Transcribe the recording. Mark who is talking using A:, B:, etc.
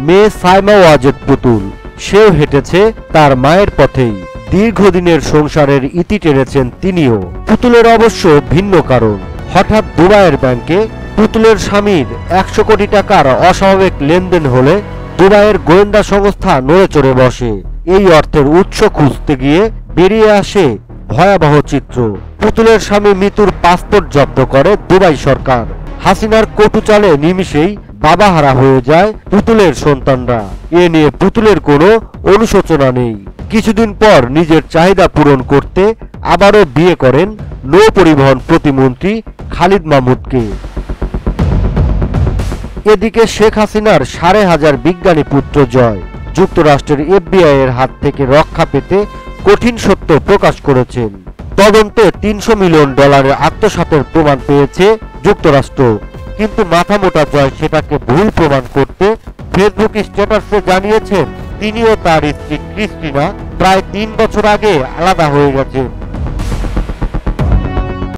A: মেয়ে সাইমা ওয়াজেদ পুতুল, সেও হেঁটেছে তার মায়ের পথেই। দীর্ঘদিনের সংসারের ইতি টেনেছেন তিনিও। পুতুলের অবশ্য ভিন্ন কারণ। হঠাৎ দুবাইয়ের ব্যাংকে পুতুলের স্বামীর 100 কোটি টাকার অস্বাভাবিক লেনদেন হলে দুবাইয়ের গোয়েন্দা সংস্থা নড়েচড়ে বসে। এই অর্থের উৎস খুঁজতে গিয়ে বেরিয়ে আসে ভয়াবহ চিত্র। পুতুলের স্বামী মিতুর পাসপোর্ট জব্দ করে দুবাই সরকার। হাসিনার কটু চালে নিমিষেই বাবাহারা হয়ে যায় পুতুলের সন্তানরা। এ নিয়ে পুতুলের কোনো অনুশোচনা নেই। কিছুদিন পর নিজের চাহিদা পূরণ করতে আবারও বিয়ে করেন নৌ পরিবহন প্রতিমন্ত্রী খালিদ মাহমুদকে। এদিকে শেখ হাসিনার 5,500 বিজ্ঞানী পুত্র জয় যুক্তরাষ্ট্রের FBI এর হাত থেকে রক্ষা পেতে কঠিন সত্য প্রকাশ করেছেন। তদন্তে $300 মিলিয়ন আত্মসাতের প্রমাণ পেয়েছে যুক্তরাষ্ট্র। কিন্তু মাথামোটা জয় সেটাকে ভুল প্রমাণ করতে ফেসবুক স্ট্যাটাসে জানিয়েছেন তিনিও তার স্ত্রী ক্রিস্টিনা প্রায় 3 বছর আগে আলাদা হয়ে গেছেন।